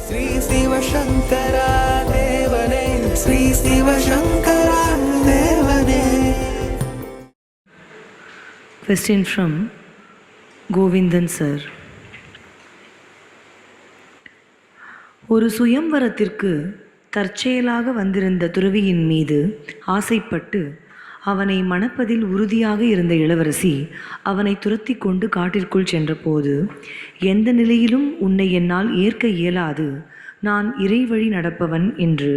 ஸ்ரீ சிவசங்கரா தேவனே, ஸ்ரீ சிவசங்கரா தேவனே. Question from Govindan sir. ஒரு சுயம்வரத்திற்கு தற்செயலாக வந்திருந்த துறவியின் மீது ஆசைப்பட்டு அவனை மணப்பதில் உறுதியாக இருந்த இளவரசி அவனை துரத்தி கொண்டு காட்டிற்குள் சென்றபோது, எந்த நிலையிலும் உன்னை என்னால் ஏற்க இயலாது, நான் இறைவழி நடப்பவன் என்று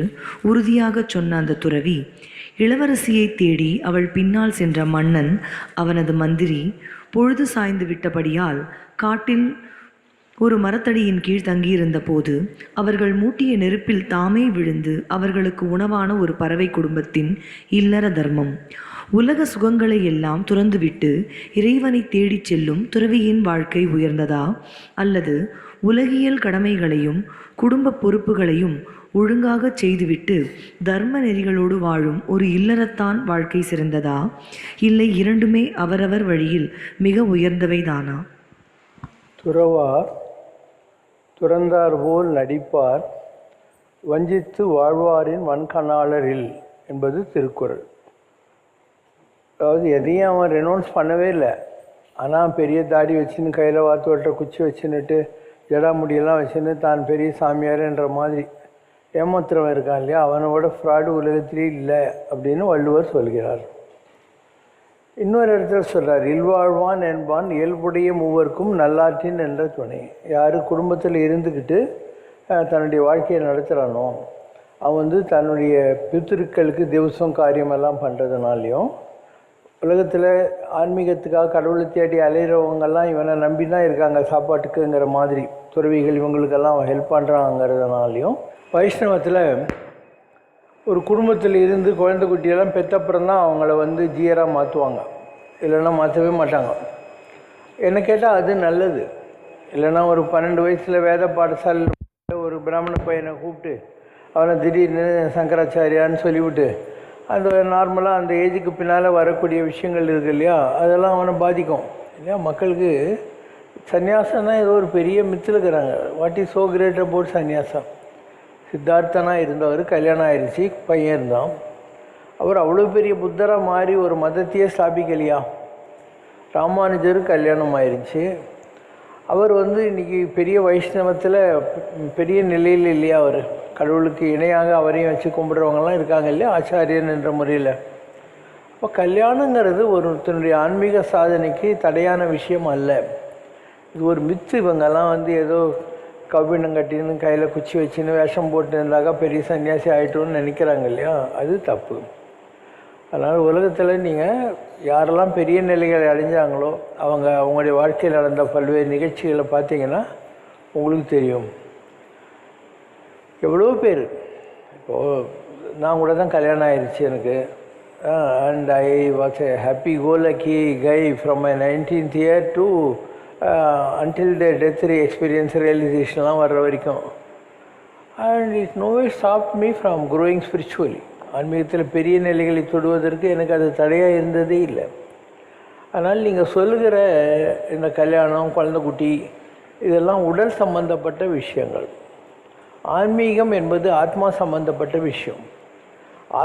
உறுதியாகச் சொன்ன அந்த துறவி இளவரசியை தேடி அவள் பின்னால் சென்ற மன்னன் அவனது மந்திரி பொழுது சாய்ந்து விட்டபடியால் காட்டில் ஒரு மரத்தடியின் கீழ் தங்கியிருந்த போது அவர்கள் மூட்டிய நெருப்பில் தாமே விழுந்து அவர்களுக்கு உணவான ஒரு பறவை குடும்பத்தின் இல்லற தர்மம். உலக சுகங்களை எல்லாம் துறந்துவிட்டு இறைவனை தேடிச் செல்லும் துறவியின் வாழ்க்கை உயர்ந்ததா, அல்லது உலகியல் கடமைகளையும் குடும்ப பொறுப்புகளையும் ஒழுங்காக செய்துவிட்டு தர்ம நெறிகளோடு வாழும் ஒரு இல்லறத்தான் வாழ்க்கை சிறந்ததா, இல்லை இரண்டுமே அவரவர் வழியில் மிக உயர்ந்தவைதானா? துறவார் துறந்தார் போல் நடிப்பார், வஞ்சித்து வாழ்வாரின் வன்கணாளரில் என்பது திருக்குறள். அதாவது எதையும் அவன் ரெனௌன்ஸ் பண்ணவே இல்லை. ஆனால் பெரிய தாடி வச்சுன்னு கையில் வாத்து வட்ட குச்சி வச்சுன்னுட்டு ஜடாமுடியெல்லாம் வச்சுன்னு தான் பெரிய சாமியார்ன்ற மாதிரி ஏமாத்துறவன் இருக்கான் இல்லையா, அவனோட ஃப்ராடு உலகத்திலே இல்லை அப்படின்னு வள்ளுவர் சொல்கிறார். இன்னொரு இடத்துல சொல்கிறார், இல்வாழ்வான் என்பான் இயல்புடைய மூவர்க்கும் நல்லாற்றின் என்ற துணை. யார் குடும்பத்தில் இருந்துக்கிட்டு தன்னுடைய வாழ்க்கையை நடத்துகிறானோ அவன் தன்னுடைய பித்திருக்களுக்கு திவசம் காரியமெல்லாம் பண்ணுறதுனாலையும், உலகத்தில் ஆன்மீகத்துக்காக கடவுளை தேடி அலைகிறவங்கெல்லாம் இவனை நம்பி தான் இருக்காங்க சாப்பாட்டுக்குங்கிற மாதிரி, துறவிகள் இவங்களுக்கெல்லாம் ஹெல்ப் பண்ணுறாங்கிறதுனாலையும், வைஷ்ணவத்தில் ஒரு குடும்பத்தில் இருந்து குழந்தை குட்டியெல்லாம் பெற்றப்புறம் தான் அவங்கள ஜீயராக மாற்றுவாங்க, இல்லைன்னா மாற்றவே மாட்டாங்க. என்ன கேட்டால் அது நல்லது. இல்லைன்னா ஒரு 12 வயசில் வேத பாடசாலையில் ஒரு பிராமண பையனை கூப்பிட்டு அவனை திடீர்னு சங்கராச்சாரியான்னு சொல்லிவிட்டு அந்த நார்மலாக அந்த ஏஜுக்கு பின்னால் வரக்கூடிய விஷயங்கள் இருக்குது இல்லையா, அதெல்லாம் அவனை பாதிக்கும் இல்லையா. மக்களுக்கு சந்நியாசம்னா ஏதோ ஒரு பெரிய மித்தில் இருக்கிறாங்க. What is so great about சந்நியாசம்? சித்தார்த்தனாக இருந்தவர் கல்யாணம் ஆயிடுச்சு, பையன் இருந்தான். அவர் அவ்வளோ பெரிய புத்தராக மாறி ஒரு மதத்தையே ஸ்தாபிக்கலையா. ராமானுஜர் கல்யாணம் ஆயிடுச்சு. அவர் இன்றைக்கி பெரிய வைஷ்ணவத்தில் பெரிய நிலையில் இல்லையா, அவர் கடவுளுக்கு இணையாக அவரையும் வச்சு கும்பிட்றவங்கலாம் இருக்காங்க இல்லையா, ஆச்சாரியன் என்ற முறையில். அப்போ கல்யாணங்கிறது ஒருத்தனுடைய ஆன்மீக சாதனைக்கு தடையான விஷயம் அல்ல. இது ஒரு மித்து. இவங்கெல்லாம் ஏதோ கவ்வினம் கட்டின்னு கையில் குச்சி வச்சுன்னு வேஷம் போட்டு இருந்தாக்கா பெரிய சன்னியாசி ஆகிட்டோன்னு நினைக்கிறாங்க இல்லையா, அது தப்பு. அதனால் உலகத்தில் நீங்கள் யாரெல்லாம் பெரிய நிலைகளை அடைஞ்சாங்களோ அவங்களுடைய வாழ்க்கையில் நடந்த பல்வேறு நிகழ்ச்சிகளை பார்த்தீங்கன்னா உங்களுக்கு தெரியும். எவ்வளோ பேர், இப்போது நான் கூட தான் கல்யாணம் ஆயிடுச்சு எனக்கு. And I was a happy go lucky guy from my 19th year to until the death experience realizationலாம் வர்ற வரைக்கும். And it no way stop me from growing spiritually. ஆன்மீகத்தில் பெரிய நிலைகளை தொடுவதற்கு எனக்கு அது தடையாக இருந்ததே இல்லை. அதனால் நீங்கள் சொல்லுகிற இந்த கல்யாணம், குழந்தை குட்டி, இதெல்லாம் உடல் சம்பந்தப்பட்ட விஷயங்கள். ஆன்மீகம் என்பது ஆத்மா சம்பந்தப்பட்ட விஷயம்.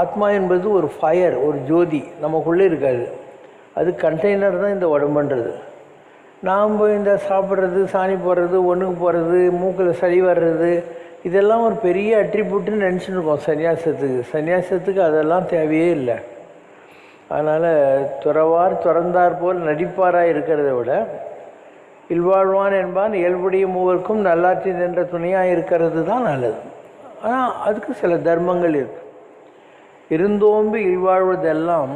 ஆத்மா என்பது ஒரு ஃபயர், ஒரு ஜோதி நமக்குள்ளே இருக்காது. அது கண்டெய்னர் தான் இந்த உடம்புன்றது. நாம் இந்த சாப்பிட்றது, சாணி போடுறது, ஒன்றுக்கு போகிறது, மூக்கில் சளி வர்றது, இதெல்லாம் ஒரு பெரிய அட்ரிபியூட்டுன்னு நினச்சிட்டு இருக்கோம் சன்னியாசத்துக்கு. சன்னியாசத்துக்கு அதெல்லாம் தேவையே இல்லை. அதனால் துறவார் துறந்தார் போல் நடிப்பாராக இருக்கிறத விட இல்வாழ்வான் என்பான் இயல்புடைய மூவருக்கும் நல்லாற்றின் என்ற துணையாக இருக்கிறது தான் நல்லது. ஆனால் அதுக்கு சில தர்மங்கள் இருக்குது. இருந்தோம்பி இல்வாழ்வதெல்லாம்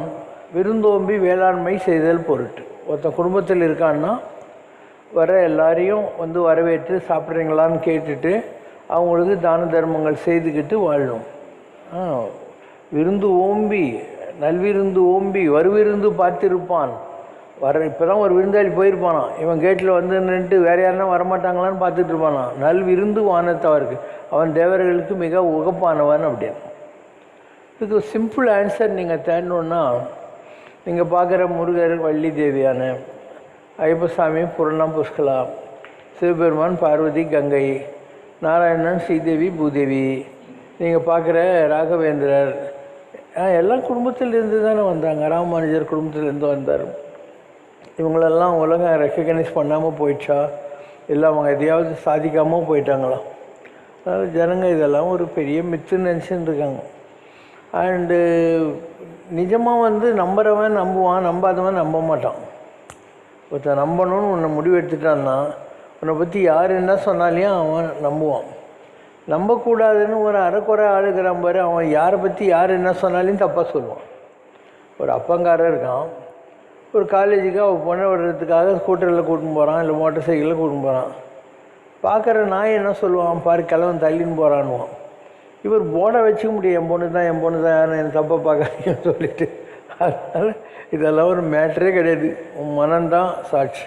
விருந்தோம்பி வேளாண்மை செய்தல் பொருட்டு. ஒருத்தன் குடும்பத்தில் இருக்கான்னா வர எல்லாரையும் வரவேற்று சாப்பிட்றீங்களான்னு கேட்டுட்டு அவங்களுக்கு தான தர்மங்கள் செய்துக்கிட்டு வாழணும். விருந்து ஓம்பி நல்விருந்து ஓம்பி வருவிருந்து பார்த்திருப்பான். இப்போ தான் ஒரு விருந்தாளி போயிருப்பானா, இவன் கேட்டில் நின்றுட்டு வேறு யாருன்னா வரமாட்டாங்களான்னு பார்த்துட்டு இருப்பானா. நல்விருந்து வானத்தவருக்கு, அவன் தேவர்களுக்கு மிக உகப்பானவன் அப்படின்னு. இதுக்கு சிம்பிள் ஆன்சர் நீங்கள் தேடணுன்னா, நீங்கள் பார்க்குற முருகர், வள்ளி தேவியான, ஐயப்பசாமி, பூர்ணம், புஷ்கலா, சிவபெருமான், பார்வதி, கங்கை, நாராயணன், ஸ்ரீதேவி, பூதேவி, நீங்கள் பார்க்குற ராகவேந்திரர் எல்லாம் குடும்பத்திலேருந்து தானே வந்தாங்க. ராமானுஜர் குடும்பத்திலேருந்து வந்தார். இவங்களெல்லாம் உலகம் ரெக்கக்னைஸ் பண்ணாமல் போயிடுச்சா, இல்லை அவங்க எதையாவது சாதிக்காமல் போயிட்டாங்களா? அதனால் ஜனங்க இதெல்லாம் ஒரு பெரிய மித்துன்னு நினச்சின்னு இருக்காங்க. அண்டு நிஜமாக வந்து நம்புறவன் நம்புவான், நம்பாதவன் நம்ப மாட்டான். ஒருத்தன் நம்பணும்னு உன்னை முடிவு எடுத்துட்டான்னா உன்னை பற்றி யார் என்ன சொன்னாலையும் அவன் நம்புவான். நம்பக்கூடாதுன்னு ஒரு அரைக்குறை ஆளுகிறான் பாரு, அவன் யாரை பற்றி யார் என்ன சொன்னாலையும் தப்பாக சொல்லுவான். ஒரு அப்பங்காரர் இருக்கான், ஒரு காலேஜுக்கு அவள் பொண்ணை விடுறதுக்காக ஸ்கூட்டரில் கூட்டின்னு போகிறான், இல்லை மோட்டர் சைக்கிளில் கூட்டின்னு போகிறான். பார்க்குற நாய் என்ன சொல்லுவான், பாரு கிழவன் தள்ளின்னு போகிறான்னுவான். இவர் போர்டை வச்சுக்க முடியும், என் பொண்ணு தான் யாரும் என் தப்பை பார்க்காதீங்கன்னு சொல்லிட்டு. அதனால் இதெல்லாம் ஒரு மேட்டரே கிடையாது. உன் மனம்தான் சாட்சி.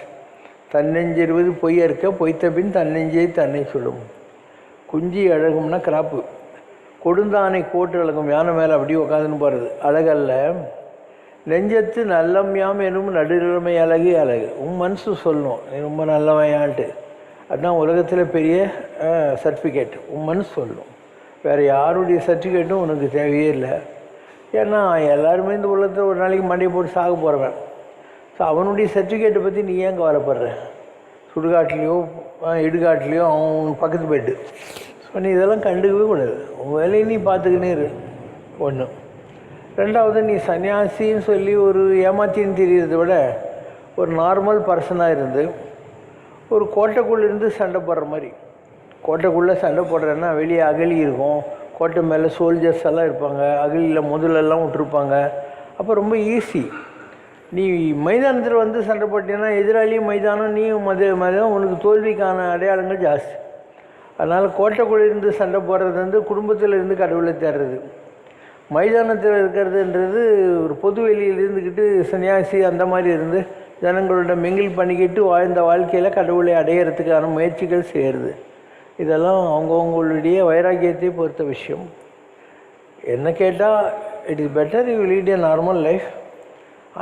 தன்னெஞ்சிருவது பொய் இருக்க, பொய்த்த பின் தன்னெஞ்சை தன்னை சொல்லும். குஞ்சி அழகும்னா கிராப்பு. கொடுந்தானை கோட்டு அழகும், யானை மேலே அப்படியே உட்காந்துன்னு போகிறது அழகல்ல. நெஞ்சத்து நல்லம்யாம் எனும் நடுநிலைமை அழகு அழகு. உன் மனசு சொல்லணும் நீ ரொம்ப நல்லவையான்ட்டு. அதுதான் உலகத்தில் பெரிய சர்டிஃபிகேட். உன் மனசு சொல்லணும். வேறு யாருடைய சர்டிஃபிகேட்டும் உனக்கு தேவையே இல்லை. ஏன்னா எல்லாருமே இந்த உலகத்தில் ஒரு நாளைக்கு மண்டையை போட்டு சாக போகிறவன். ஸோ அவனுடைய சர்டிஃபிகேட்டை பற்றி நீ ஏன் கவலைப்படுற? சுடுகாட்டிலையோ இடுகாட்டிலையோ அவன் பக்கத்து போய்ட்டு ஸோ நீ இதெல்லாம் கண்டுக்கவே கூடாது. உன் வேலையை நீ பார்த்துக்கினே இரு. ஒன்று. ரெண்டாவது, நீ சன்னியாசின்னு சொல்லி ஒரு ஏமாத்தின்னு தெரியறதை விட ஒரு நார்மல் பர்சனாக இருந்து ஒரு கோட்டைக்குள்ளேருந்து சண்டை போடுற மாதிரி. கோட்டைக்குள்ளே சண்டை போடுறேன்னா வெளியே அகழி இருக்கும், கோட்டை மேலே சோல்ஜர்ஸ் எல்லாம் இருப்பாங்க, அகழியில் முதலெல்லாம் விட்டுருப்பாங்க. அப்போ ரொம்ப ஈஸி. நீ மைதானத்தில் வந்து சண்டை போட்டீங்கன்னா எதிராளியும் மைதானம், நீயும் மைதானம், உனக்கு தோல்விக்கான அடையாளங்கள் ஜாஸ்தி. அதனால் கோட்டைக்குள்ளேருந்து சண்டை போடுறது வந்து குடும்பத்தில் இருந்து கடவுளை தேடுறது. மைதானத்தில் இருக்கிறதுன்றது ஒரு பொது வெளியில் இருந்துக்கிட்டு சன்னியாசி அந்த மாதிரி இருந்து ஜனங்களோட மிங்கில் பண்ணிக்கிட்டு வாழ்ந்த வாழ்க்கையில் கடவுளை அடையிறதுக்கான முயற்சிகள் செய்கிறது. இதெல்லாம் அவங்கவுங்களுடைய வைராக்கியத்தை பொறுத்த விஷயம். என்ன கேட்டால் it is better you lead A normal life.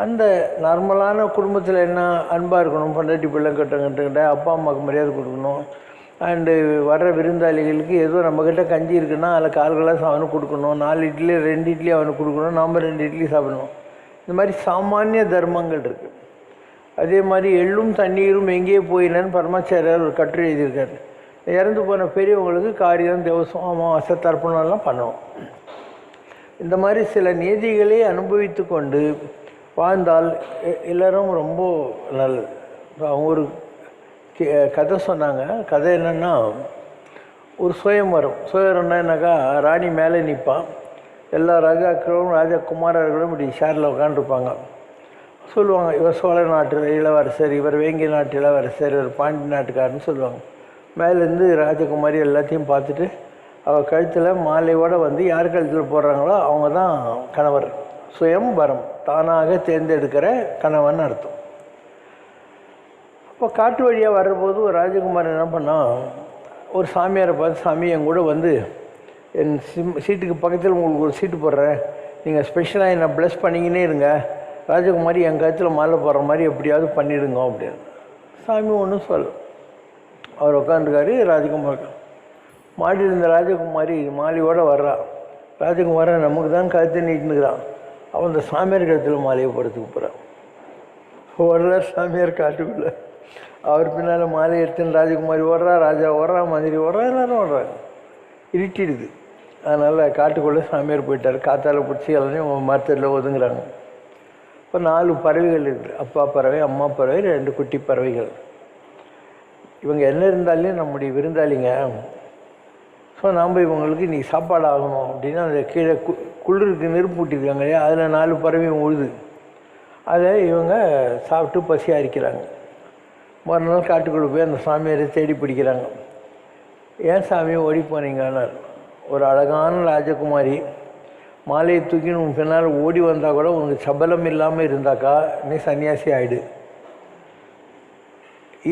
அந்த நார்மலான குடும்பத்தில் என்ன அன்பாக இருக்கணும், பொண்டாட்டி பிள்ளை கட்டுக்கிட்ட அப்பா அம்மாவுக்கு மரியாதை கொடுக்கணும். அண்டு வர்ற விருந்தாளிகளுக்கு ஏதோ நம்மக்கிட்ட கஞ்சி இருக்குன்னா அதில் 4 கிளாஸ் அவனுக்கு கொடுக்கணும், 4 இட்லி 2 இட்லி அவனுக்கு கொடுக்கணும், நாம் 2 இட்லி சாப்பிடணும். இந்த மாதிரி சாமானிய தர்மங்கள் இருக்குது. அதே மாதிரி எள்ளும் தண்ணீரும் எங்கேயே போயினன்னு பரமாச்சாரியார் ஒரு கட்டுரை எழுதியிருக்காரு. இறந்து போன பெரியவங்களுக்கு காரியம், தேவசம், அமாவாசை, தர்ப்பணம்லாம் பண்ணுவோம். இந்த மாதிரி சில நீதிகளை அனுபவித்து கொண்டு வாழ்ந்தால் எல்லோரும் ரொம்ப நல்லது. அவங்க ஒரு கதை சொன்னாங்க. கதை என்னென்னா, ஒரு சுயம்வரம். சுயவரம்னா என்னக்கா, ராணி மேலே நிற்பான், எல்லா ராஜாக்களும் ராஜகுமாரர்களும் இப்படி ஷேரில் உட்காந்துருப்பாங்க. சொல்லுவாங்க, இவர் சோழ நாட்டு இளவரசர், இவர் வேங்கி நாட்டு இளவரசர், இவர் பாண்டி நாட்டுக்காரன்னு சொல்லுவாங்க. மேலேருந்து ராஜகுமாரி எல்லாத்தையும் பார்த்துட்டு அவள் கழுத்தில் மாலையோடு வந்து யார் கழுத்தில் போடுறாங்களோ அவங்க தான் கணவர். சுயம்வரம், தானாக தேர்ந்தெடுக்கிற கணவன் அர்த்தம். அப்போ காட்டு வழியாக வர்றபோது ஒரு ராஜகுமார் என்ன பண்ணால், ஒரு சாமியாரை பார்த்து, சாமி என் கூட வந்து என் சீட்டுக்கு பக்கத்தில் உங்களுக்கு ஒரு சீட்டு போடுறேன், நீங்கள் ஸ்பெஷலாக என்னை ப்ளஸ் பண்ணிக்கினே இருங்க, ராஜகுமாரி என் கழுத்தில் மாலை போடுற மாதிரி எப்படியாவது பண்ணிடுங்க அப்படின்னு. சாமி ஒன்றும் சொல்ல. அவர் உட்காந்துருக்காரு. ராஜகுமார் மாடியில் இருந்த ராஜகுமாரி மாலையோடு வர்றா. ராஜகுமாரை நமக்கு தான் கழுத்தை நீட்டுனுக்கிறான். அவன் அந்த சாமியார் கழுத்தில் மாலையை போடுறதுக்கு போகிறான். ஓடுறா சாமியார் காட்டுக்குள்ளே. அவர் பின்னால் மாலை எடுத்துன்னு ராஜகுமாரி ஓடுறா, ராஜா ஓடுறா, மந்திரி ஓடுறா, எல்லோரும் ஓடுறாங்க. இருட்டிடுது. அதனால் காட்டுக்குள்ளே சாமியார் போயிட்டார். காத்தால் பிடிச்சி எல்லாரையும் அவங்க மரத்தில் ஒதுங்குறாங்க. இப்போ 4 பறவைகள் இருக்குது. அப்பா பறவை, அம்மா பறவை, 2 குட்டி பறவைகள். இவங்க என்ன இருந்தாலும் நம்முடைய விருந்தாளிங்க. ஸோ நாம் இவங்களுக்கு இன்றைக்கி சாப்பாடு ஆகணும் அப்படின்னா அந்த கீழே குளிருக்கு நெருப்பு ஊட்டிருக்காங்க இல்லையா, அதில் 4 பறவையும் உழுது. அதை இவங்க சாப்பிட்டு பசி அரிக்கிறாங்க. மறுநாள் காட்டுக்குள்ளே போய் அந்த சாமியாரை தேடி பிடிக்கிறாங்க. ஏன் சாமியை ஓடி போனீங்கன்னா, ஒரு அழகான ராஜகுமாரி மாலையை தூக்கின்னு உன் பின்னால் ஓடி வந்தால் கூட உனக்கு சபலம் இல்லாமல் இருந்தாக்கா நீ சன்னியாசி ஆகிடு.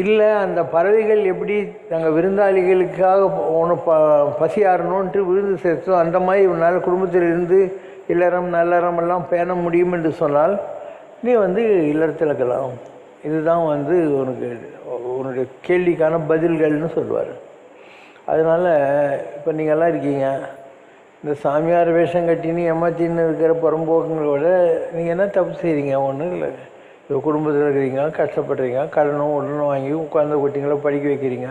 இல்லை, அந்த பறவைகள் எப்படி நாங்கள் விருந்தாளிகளுக்காக ஒன்று பசி ஆறணுன்ட்டு விருந்து சேர்த்தோம், அந்த மாதிரி உன்னால் குடும்பத்தில் இருந்து இல்லறம் நல்லறம் எல்லாம் பேண முடியும் என்று சொன்னால் நீ வந்து இல்லறத்தில் இருக்கலாம். இதுதான் வந்து உனக்கு உன்னுடைய கேள்விக்கான பதில்கள்னு சொல்லுவார். அதனால் இப்போ நீங்கள்லாம் இருக்கீங்க, இந்த சாமியார் வேஷம் கட்டின்னு ஏமாத்தின்னு இருக்கிற புறம்போக்குங்களோட நீங்கள் என்ன தப்பு செய்கிறீங்க? ஒன்றும் இல்லை. இப்போ குடும்பத்தில் இருக்கிறீங்க, கஷ்டப்படுறீங்க, கடனும் உடனும் வாங்கி உட்காந்த குட்டிங்களை படிக்க வைக்கிறீங்க,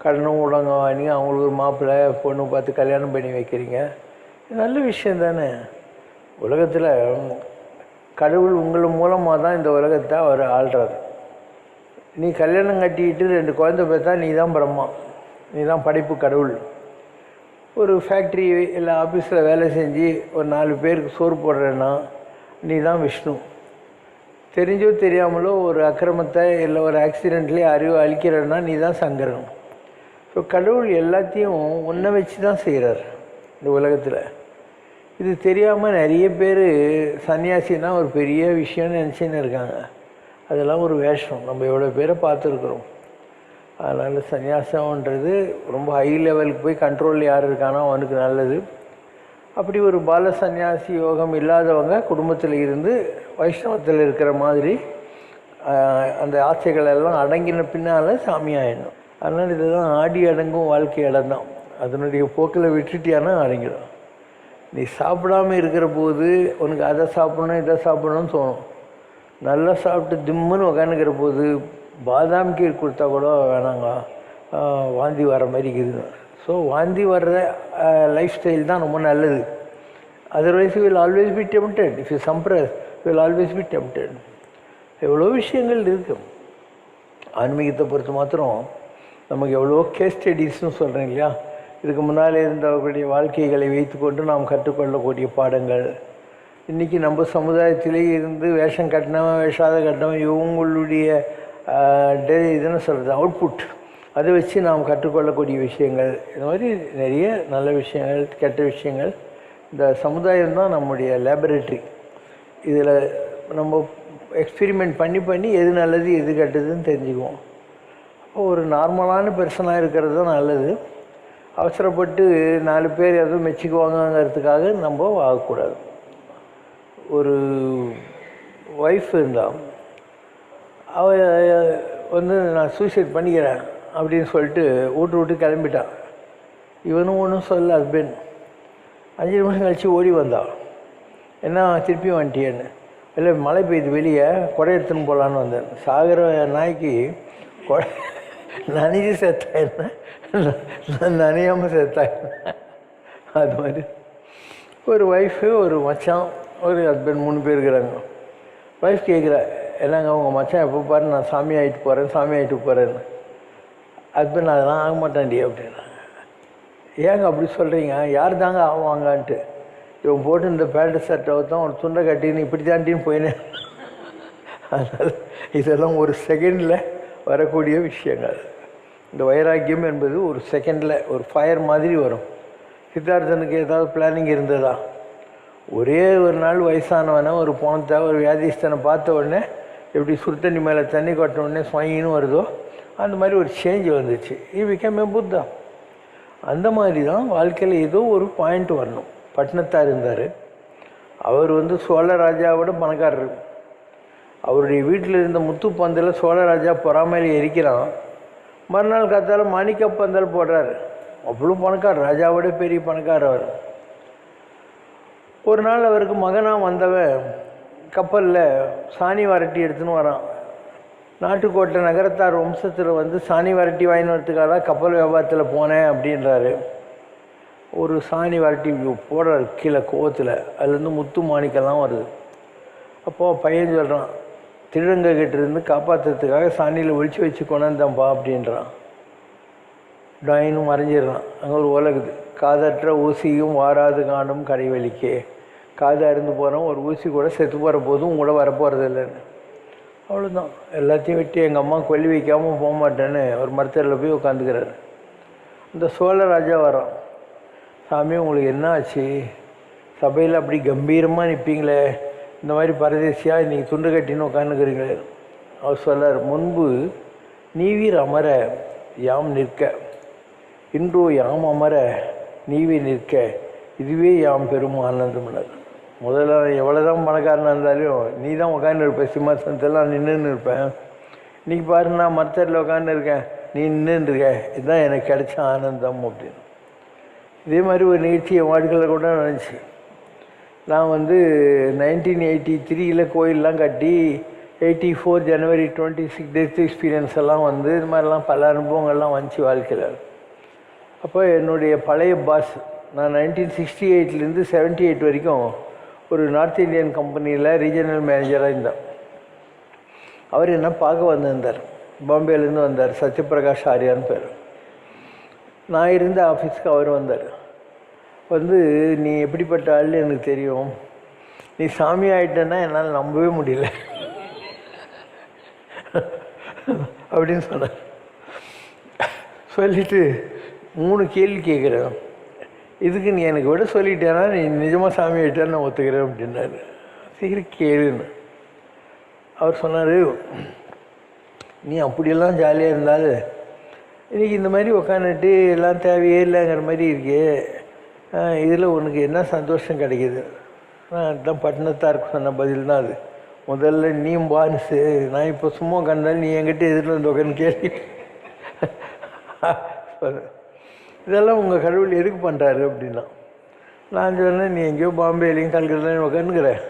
கடனும் உடங்க வாங்கி அவங்களுக்கு ஒரு மாப்பிள்ளை பொண்ணு பார்த்து கல்யாணம் பண்ணி வைக்கிறீங்க. நல்ல விஷயம் தானே. உலகத்தில் கடவுள் உங்கள் மூலமாக தான் இந்த உலகத்தை அவர் ஆள்றார். நீ கல்யாணம் கட்டிக்கிட்டு 2 குழந்தை பார்த்தா நீ தான் பிரம்மா, நீ தான் படைப்பு கடவுள். ஒரு ஃபேக்ட்ரி இல்லை ஆஃபீஸில் வேலை செஞ்சு ஒரு 4 பேருக்கு சோறு போடுறேன்னா நீ தான் விஷ்ணு. தெரிஞ்சோ தெரியாமலோ ஒரு அக்கிரமத்தை இல்லை ஒரு ஆக்சிடெண்ட்லேயே அழிக்கிறேன்னா நீ தான் சங்கரன். ஸோ கடவுள் எல்லாத்தையும் ஒன்றை வச்சு தான் செய்கிறார் இந்த உலகத்தில். இது தெரியாமல் நிறைய பேர் சன்னியாசின்னா ஒரு பெரிய விஷயம்னு நினச்சின்னு இருக்காங்க. அதெல்லாம் ஒரு வேஷம். நம்ம எவ்வளோ பேரை பார்த்துருக்குறோம். அதனால் சன்னியாசம்ன்றது ரொம்ப ஹை லெவலுக்கு போய் கண்ட்ரோலில் யார் இருக்கானோ அவனுக்கு நல்லது. அப்படி ஒரு பால சன்னியாசி யோகம் இல்லாதவங்க குடும்பத்தில் இருந்து வைஷ்ணவத்தில் இருக்கிற மாதிரி அந்த ஆசைகள் எல்லாம் அடங்கின பின்னால் சாமியாயிடணும். அதனால் இதுதான் ஆடி அடங்கும் வாழ்க்கை இடம் தான். அதனுடைய போக்கில் விட்டுட்டியானா அடங்கிடும். நீ சாப்பிடாமல் இருக்கிற போது உனக்கு அதை சாப்பிடணும் இதை சாப்பிடணும்னு தோணும். நல்லா சாப்பிட்டு திம்முன்னு உக்காந்துக்கிற போது பாதாம் கீர் கொடுத்தா கூட வேணாங்க, வாந்தி வர மாதிரி இருக்குதுன்னு. ஸோ வாந்தி வர்ற லைஃப் ஸ்டைல் தான் ரொம்ப நல்லது. Otherwise you will always be tempted. If you suppress you will always be tempted. எவ்வளோ விஷயங்கள் இருக்குது ஆன்மீகத்தை பொறுத்து. மாத்திரம் நமக்கு எவ்வளோ கேஸ் ஸ்டடீஸ்னு சொல்கிறேன் இல்லையா, இதுக்கு முன்னால் இருந்தவர்களுடைய வாழ்க்கைகளை வைத்துக்கொண்டு நாம் கற்றுக்கொள்ளக்கூடிய பாடங்கள். இன்றைக்கி நம்ம சமுதாயத்திலே இருந்து வேஷம் கட்டினவன் வேஷாத கட்டினவன் இவங்களுடைய இதுன்னு சொல்கிறது அவுட்புட், அதை வச்சு நாம் கற்றுக்கொள்ளக்கூடிய விஷயங்கள். இந்த மாதிரி நிறைய நல்ல விஷயங்கள் கெட்ட விஷயங்கள். இந்த சமுதாயம் தான் நம்முடைய லேபரேட்டரி. இதில் நம்ம எக்ஸ்பெரிமெண்ட் பண்ணி பண்ணி எது நல்லது எது கெட்டதுன்னு தெரிஞ்சுக்குவோம். அப்போ ஒரு நார்மலான பெர்சனாக இருக்கிறது தான் நல்லது. அவசரப்பட்டு 4 பேர் எதுவும் மெச்சிக்குவாங்கங்கிறதுக்காக நம்ம ஆகக்கூடாது. ஒரு ஒய்ஃப் இருந்தால் அவள் நான் சூசைட் பண்ணிக்கிறேன் அப்படின்னு சொல்லிட்டு விட்டு கிளம்பிட்டான். இவனும் ஒன்றும் சொல்ல ஹஸ்பண்ட். 5 நிமிஷம் கழித்து ஓடி வந்தான். என்ன திருப்பி வந்துட்டியேன்னு. இல்லை மழை பெய்யுது வெளியே, கொடை எடுத்துன்னு போகலான்னு வந்தேன். சாகர நாய்க்கு கொடை நனைஞ்சு செத்தாயிருந்தேன், நனையாமல் செத்தாயிருந்தேன். அது மாதிரி ஒரு ஒய்ஃபு ஒரு மச்சான் ஒரு ஹஸ்பண்ட் 3 பேர் இருக்கிறாங்க. ஒய்ஃப் கேட்குறா, என்னங்க அவங்க மச்சான் எப்போ பாரு நான் சாமி ஆகிட்டு போகிறேன்னு. ஹஸ்பண்ட் அதெல்லாம் ஆக மாட்டான்டி அப்படின்னா. ஏங்க அப்படி சொல்கிறீங்க, யார் தாங்க ஆவாங்கன்ட்டு. இவன் போட்டு இந்த பேண்ட்டு ஷர்ட்டை தான் ஒரு துண்டை கட்டின்னு இப்படி தாண்டின்னு போயினேன். அதனால் இதெல்லாம் ஒரு செகண்டில் வரக்கூடிய விஷயங்கள். இந்த வைராக்கியம் என்பது ஒரு செகண்டில் ஒரு ஃபயர் மாதிரி வரும். சித்தார்த்தனுக்கு ஏதாவது பிளானிங் இருந்ததா? ஒரே ஒரு நாள் வயசானவனை ஒரு போனத்தை ஒரு வியாதிஸ்தனை பார்த்த உடனே எப்படி சுடுதண்ணி மேலே தண்ணி கொட்ட உடனே ஸ்வாயின்னு வருதோ அந்த மாதிரி ஒரு சேஞ்ச் வந்துச்சு. ஈ பிகேம் எ புத்தா. அந்த மாதிரி தான் வாழ்க்கையில் ஏதோ ஒரு பாயிண்ட் வரணும். பட்டினத்தார் இருந்தார். அவர் சோழராஜாவோட பணக்காரர். அவருடைய வீட்டில் இருந்த முத்துப்பந்தல் சோழராஜா பொறாமையில் எரிக்கிறான். மறுநாள் காத்தால மாணிக்கப்பந்தல் போடுறாரு. அவ்வளோ பணக்காரர், ராஜாவோட பெரிய பணக்காரர் அவர். ஒரு நாள் அவருக்கு மகனாக வந்தவன் கப்பலில் சாணி வரட்டி எடுத்துன்னு வரான். நாட்டுக்கோட்டை நகரத்தார் வம்சத்தில் சாணி வரட்டி வாங்கின்னு வரத்துக்காக கப்பல் வியாபாரத்தில் போனேன் அப்படின்றாரு. ஒரு சாணி வரட்டி போடுறாரு கீழே கோவத்தில். அதுலேருந்து முத்து மாணிக்கெல்லாம் வருது. அப்போது பையன் சொல்கிறான், திருடங்க கிட்டேருந்து காப்பாற்றுறதுக்காக சாணியில் ஒழிச்சு வச்சு கொண்டாந்தம்பா அப்படின்றான். டாயின்னு மறைஞ்சிடறான். அங்கே ஒரு உலகுது. காதற்ற ஊசியும் வாராது காணும் கடைவெளிக்கே. காது அருந்து போகிறோம், ஒரு ஊசி கூட செத்து போகிற போதும் கூட வரப்போகிறது இல்லைன்னு. அவ்வளோதான். எல்லாத்தையும் விட்டு எங்கள் அம்மா கொல்லி வைக்காமல் போக மாட்டேன்னு ஒரு மரத்தரில் போய் உட்காந்துக்கிறாரு. இந்த சோழராஜா வரான். சாமி உங்களுக்கு என்ன ஆச்சு? சபையில் அப்படி கம்பீரமாக நிற்பீங்களே, இந்த மாதிரி பரதேசியாக இன்றைக்கி துண்டு கட்டின்னு உட்காந்துக்கிறீங்களே. அவர் சொல்லார், முன்பு நீவீர் அமர யாம் நிற்க, இன்றோ யாம் அமர நீவி நிற்க, இதுவே யாம் பெரும் ஆனந்தம்னார். முதல்ல எவ்வளோ தான் பணக்காரனாக இருந்தாலும் நீ தான் உட்காந்து இருப்பேன், சிம்மாசனத்தெல்லாம் நின்றுன்னு இருப்பேன். இன்றைக்கி பாரு நான் மரத்தரில் உட்காந்து இருக்கேன், நீ நின்றுருக்க, இதுதான் எனக்கு கிடைச்ச ஆனந்தம் அப்படின்னு. இதே மாதிரி ஒரு நிகழ்ச்சி என் வாழ்க்கையில் கூட நினச்சி, நான் 1983 கோயிலெலாம் கட்டி 84 ஜனவரி 26 டெத் எக்ஸ்பீரியன்ஸ் எல்லாம் இது மாதிரிலாம் பல அனுபவங்கள்லாம் வந்துச்சு வாழ்க்கையில். அப்போ என்னுடைய பழைய பாஸ், நான் 1968 78 வரைக்கும் ஒரு நார்த் இந்தியன் கம்பெனியில் ரீஜனல் மேனேஜராக இருந்தேன். அவர் என்ன பார்க்க வந்திருந்தார், பாம்பேலேருந்து வந்தார், சத்யபிரகாஷ் ஆரியான்னு பேர். நான் இருந்த ஆஃபீஸ்க்கு அவர் வந்தார். நீ எப்படிப்பட்ட ஆள்னு எனக்கு தெரியும், நீ சாமி ஆகிட்டேன்னா என்னால் நம்பவே முடியல அப்படின்னு சொன்னார். சொல்லிவிட்டு 3 கேள்வி கேட்குறேன், இதுக்கு நீ எனக்கு விட சொல்லிட்டேன்னா நீ நிஜமாக சாமி ஆகிட்டேன்னு நான் ஒத்துக்கிறேன் அப்படின்னாரு. சீக்கிரம் கேளுன்னு அவர் சொன்னார், நீ அப்படியெல்லாம் ஜாலியாக இருந்தாலும் இன்றைக்கி இந்த மாதிரி உக்காந்துட்டு எல்லாம் தேவையே இல்லைங்கிற மாதிரி இருக்கே, இதில் உனக்கு என்ன சந்தோஷம் கிடைக்கிது? நான் அதுதான் பட்டினத்தாருக்கு சொன்ன பதில் தான் அது. முதல்ல நீ பான்ஸு, நான் இப்போ சும்மா கண்டாலும் நீ என்கிட்ட எதிரில் வந்து உட்காந்து கேள்வி இதெல்லாம் உங்கள் கடவுள் எதுக்கு பண்ணுறாரு அப்படின்னா, நான் சொன்னேன், நீ எங்கேயோ பாம்பேலையும் கல்கத்தாலையும் உட்காந்துக்கிறேன்,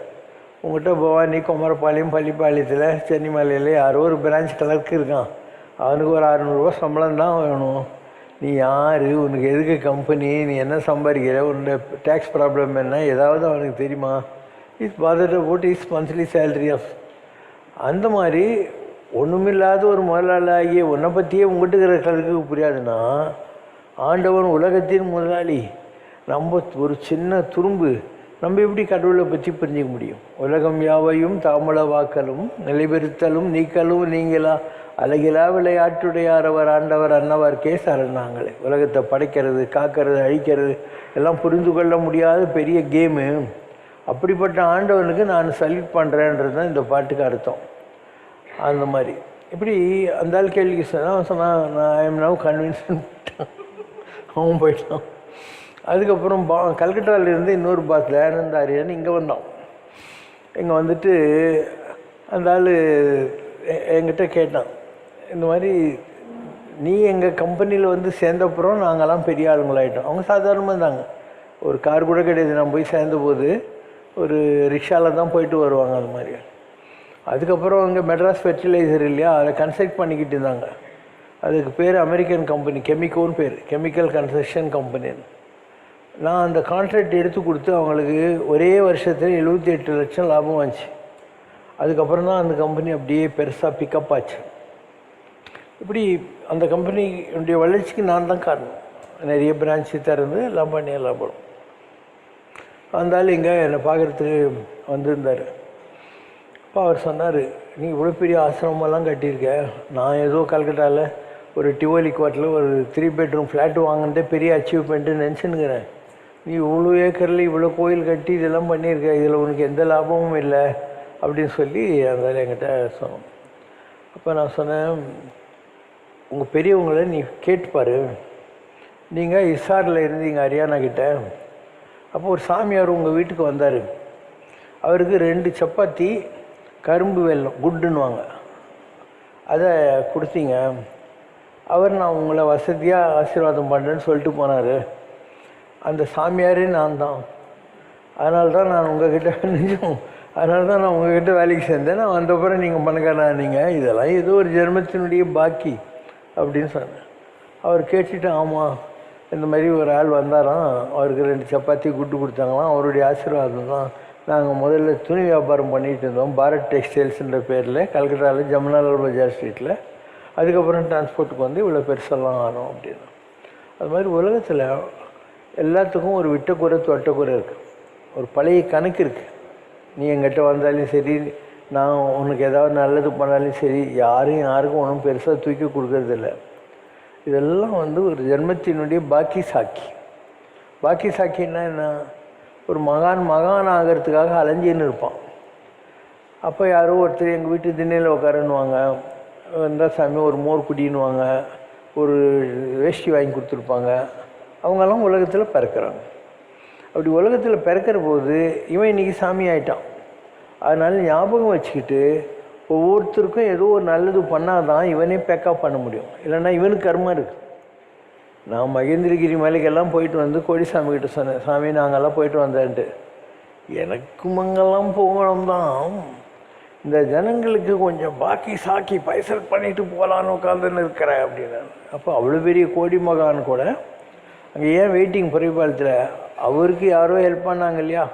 உங்கள்கிட்ட பவானி குமரப்பாளையம் பள்ளிப்பாளையத்தில் சென்னிமலையில் யாரோ ஒரு பிரான்ச் கிளர்க்கு இருக்கான், அவனுக்கு ஒரு 600 ரூபா சம்பளம் தான் வேணும், நீ யார், உனக்கு எதுக்கு கம்பெனி, நீ என்ன சம்பாதிக்கிற, உன்னோட டேக்ஸ் ப்ராப்ளம் என்ன, ஏதாவது அவனுக்கு தெரியுமா? Is father about is monthly salary of. அந்த மாதிரி ஒன்றுமில்லாத ஒரு முதலாளியாகிய உன்னை பற்றியே உங்கள்கிட்ட இருக்கிற கணக்கு புரியாதுன்னா, ஆண்டவன் உலகத்தின் முதலாளி, நம்ம ஒரு சின்ன துரும்பு, நம்ம எப்படி கடவுளை பற்றி புரிஞ்சிக்க முடியும்? உலகம் யாவையும் தாமள வாக்கலும் நிலைபெறுத்தலும் நீக்கலும் நீங்களா அழகிலா விளையாட்டுடையார் அவர் ஆண்டவர் அன்னவர்க்கே சரணாங்களே. உலகத்தை படைக்கிறது, காக்கிறது, அழிக்கிறது எல்லாம் புரிந்து கொள்ள முடியாத பெரிய கேமு. அப்படிப்பட்ட ஆண்டவனுக்கு நான் சல்யூட் பண்ணுறேன்றது தான் இந்த பாட்டுக்கு அர்த்தம். அந்த மாதிரி இப்படி அந்த ஆள் கேள்விக்கு சொன்னான், நான் ஐ எம் நவ் கன்வின்ஸ்டு அவன் போயிட்டான். அதுக்கப்புறம் கல்கட்டாவிலேருந்து இன்னொரு பாஸ் தயானந்த ஆரியான்னு இங்கே வந்தான். இங்கே வந்துட்டு அந்த ஆள் என்கிட்ட கேட்டான், இந்த மாதிரி நீ எங்கள் கம்பெனியில் சேர்ந்தப்புறம் நாங்கள்லாம் பெரிய ஆளுங்களாயிட்டோம். அவங்க சாதாரணமாக இருந்தாங்க, ஒரு கார் கூட கிடையாது. நான் போய் சேர்ந்தபோது ஒரு ரிக்ஷாவில் தான் போயிட்டு வருவாங்க. அது மாதிரி அதுக்கப்புறம் அங்கே மெட்ராஸ் ஃபெர்டிலைசர் இல்லையா, அதை கன்ஸ்ட்ரக்ட் பண்ணிக்கிட்டு இருந்தாங்க. அதுக்கு பேர் அமெரிக்கன் கம்பெனி, கெமிக்கோன்னு பேர், கெமிக்கல் கன்ஸ்ட்ரக்ஷன் கம்பெனின்னு. நான் அந்த கான்ட்ராக்ட் எடுத்து கொடுத்து அவங்களுக்கு ஒரே வருஷத்தில் 78 லட்சம் லாபம் வந்துச்சு. அதுக்கப்புறம் தான் அந்த கம்பெனி அப்படியே பெருசாக பிக்கப் ஆச்சு. இப்படி அந்த கம்பெனியுடைய வளர்ச்சிக்கு நான் தான் காரணம். நிறைய பிரான்ச்சு திறந்து எல்லாம் பண்ணி எல்லாம் போடும். அந்த ஆள் இங்கே என்னை பார்க்குறதுக்கு வந்திருந்தார். அப்போ அவர் சொன்னார், நீ இவ்வளோ பெரிய ஆசிரமெல்லாம் கட்டியிருக்க, நான் ஏதோ கல்கட்டாவில் ஒரு டிவோலி குவார்ட்டரில் ஒரு 3 பெட்ரூம் ஃப்ளாட்டு வாங்கினதே பெரிய அச்சீவ்மெண்ட்டு நினச்சின்னுக்கிறேன். நீ இவ்வளோ ஏக்கரில் இவ்வளோ கோயில் கட்டி இதெல்லாம் பண்ணியிருக்க, இதில் உனக்கு எந்த லாபமும் இல்லை அப்படின்னு சொல்லி அந்த என்கிட்ட சொன்னோம். அப்போ நான் சொன்னேன், உங்கள் பெரியவங்களை நீ கேட்டுப்பார், நீங்கள் இசாரில் இருந்தீங்க ஹரியானா கிட்ட. அப்போ ஒரு சாமியார் உங்கள் வீட்டுக்கு வந்தார். அவருக்கு 2 சப்பாத்தி கரும்பு வெல்லம் குட்டுன்னுவாங்க, அதை கொடுத்தீங்க. அவர் நான் உங்களை வசதியாக ஆசீர்வாதம் பண்ணுறேன்னு சொல்லிட்டு போனார். அந்த சாமியாரே நான் தான். அதனால தான் நான் உங்கள்கிட்ட அதனால தான் நான் உங்கள்கிட்ட வேலைக்கு சேர்ந்தேன். நான் வந்தப்புறம் நீங்கள் பணக்காரனானீங்க, இதெல்லாம் ஏதோ ஒரு ஜென்மத்தினுடைய பாக்கி அப்படின்னு சொன்னேன். அவர் கேட்டுட்டு, ஆமாம் இந்த மாதிரி ஒரு ஆள் வந்தாராம், அவருக்கு 2 சப்பாத்தி குட்டு கொடுத்தாங்களாம், அவருடைய ஆசீர்வாதம் தான். நாங்கள் முதல்ல துணி வியாபாரம் பண்ணிகிட்டு இருந்தோம், பாரத் டெக்ஸ்டைல்ஸுன்ற பேரில், கல்கட்டாவில் ஜமுனாலால் பஜார் ஸ்ட்ரீட்டில். அதுக்கப்புறம் டிரான்ஸ்போர்ட்டுக்கு இவ்வளோ பெருசெல்லாம் ஆனோம் அப்படின்னா. அது மாதிரி உலகத்தில் எல்லாத்துக்கும் ஒரு விட்டக்குறை தொட்டக்குறை இருக்குது, ஒரு பழைய கணக்கு இருக்குது. நீ எங்கிட்ட வந்தாலும் சரி, நான் உனக்கு ஏதாவது நல்லது பண்ணாலும் சரி, யாருக்கும் ஒன்றும் பெருசாக தூக்கி கொடுக்கறதில்ல. இதெல்லாம் ஒரு ஜென்மத்தினுடைய பாக்கி சாக்கி. பாக்கி சாக்கின்னா என்ன? ஒரு மகான் ஆகிறதுக்காக அலைஞ்சின்னு இருப்பான். அப்போ யாரோ ஒருத்தர் எங்கள் வீட்டு திண்ணையில் உட்காரன்னுவாங்க, இருந்தால் சாமி ஒரு மோர் குடின்னுவாங்க, ஒரு வேஷ்டி வாங்கி கொடுத்துருப்பாங்க. அவங்கெல்லாம் உலகத்தில் பிறக்கிறாங்க. அப்படி உலகத்தில் பிறக்கிற போது இவன் இன்றைக்கி சாமி ஆகிட்டான். அதனால் ஞாபகம் வச்சுக்கிட்டு ஒவ்வொருத்தருக்கும் ஏதோ ஒரு நல்லது பண்ணால் தான் இவனே பேக்கப் பண்ண முடியும், இல்லைன்னா இவனுக்கு கர்மம் இருக்குது. நான் மகேந்திரகிரி மலைக்கெல்லாம் போயிட்டு வந்து கோடிசாமி கிட்ட சொன்னேன், சாமி நாங்கள்லாம் போயிட்டு வந்தேன்ட்டு. எனக்கும் அங்கெல்லாம் போகணும் தான், இந்த ஜனங்களுக்கு கொஞ்சம் பாக்கி சாக்கி பைசல் பண்ணிட்டு போகலான்னு உட்காந்துன்னு இருக்கிறேன் அப்படின்னு. அப்போ அவ்வளோ பெரிய கோடி மகான் கூட அங்கே ஏன் வெயிட்டிங் புறைப்பாளத்தில் அவருக்கு யாரோ ஹெல்ப் பண்ணாங்க இல்லையா,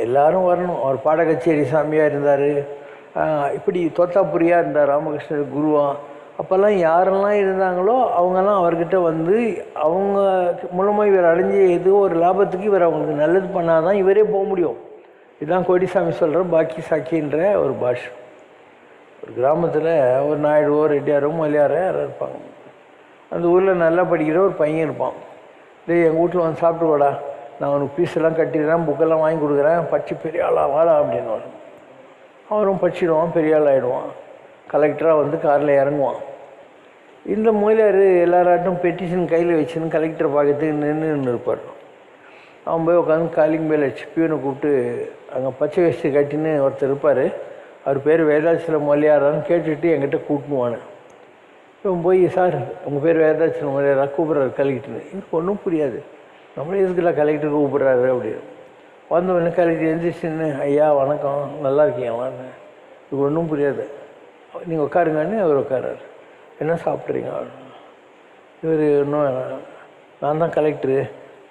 எல்லோரும் வரணும். அவர் பாட கச்சேரி சாமியாக இருந்தார், இப்படி தோத்தாபுரியாக இருந்தார், ராமகிருஷ்ணர் குருவா. அப்போல்லாம் யாரெல்லாம் இருந்தாங்களோ அவங்கெல்லாம் அவர்கிட்ட வந்து அவங்க மூலமாக இவர் அடைஞ்ச ஏதோ ஒரு லாபத்துக்கு இவர் அவங்களுக்கு நல்லது பண்ணால் தான் இவரே போக முடியும். இதுதான் கோடிசாமி சொல்கிற பாக்கி சாக்கின்ற ஒரு பாஷை. ஒரு கிராமத்தில் ஒரு நாயுடுவோ ரெட்டியாரோ மலையாரோ யாரோ இருப்பாங்க. அந்த ஊரில் நல்லா படிக்கிற ஒரு பையன் இருப்பான். டேய் எங்கள் வீட்டில் வந்து சாப்பிட்டு வாடா, நான் அவனுக்கு பீஸெல்லாம் கட்டிடுறேன், புக்கெல்லாம் வாங்கி கொடுக்குறேன், படித்து பெரிய ஆளாக வாடா அப்படின்னு. அவரும் படிச்சிடுவான், பெரிய ஆள் ஆகிடுவான், கலெக்டராக வந்து காரில் இறங்குவான். இந்த மொழியார் எல்லாராட்டும் பெட்டிஷன் கையில் வச்சுன்னு கலெக்டரை பார்க்கறதுக்கு நின்று இருப்பார். அவன் போய் உட்காந்து காலிங் பேல் அடிச்சு பியூனை கூப்பிட்டு, அங்கே பச்சை வேஷ்டி கட்டின்னு ஒருத்தர் இருப்பார், அவர் பேர் வேதாச்சலம் மொழியாரான்னு கேட்டுட்டு என்கிட்ட கூப்பிடுவானு. இவன் போய், சார் உங்கள் பேர் வேதாச்சலம் மொழியாரா, கூப்பிட்றாரு கலெக்டர்னு. எனக்கு ஒன்றும் புரியாது, நம்மளே எதுக்குலாம் கலெக்டர் கூப்பிட்றாரு அப்படின்னு. வந்தவொடனே கலெக்டர் எழுந்திரிச்சுன்னு, ஐயா வணக்கம், நல்லா இருக்கீங்களான்னு. இது ஒன்றும் புரியாது. நீங்கள் உட்காருங்கன்னு அவர் உட்காராரு. என்ன சாப்பிட்றீங்க? இவர் இன்னும், நான் தான் கலெக்டரு,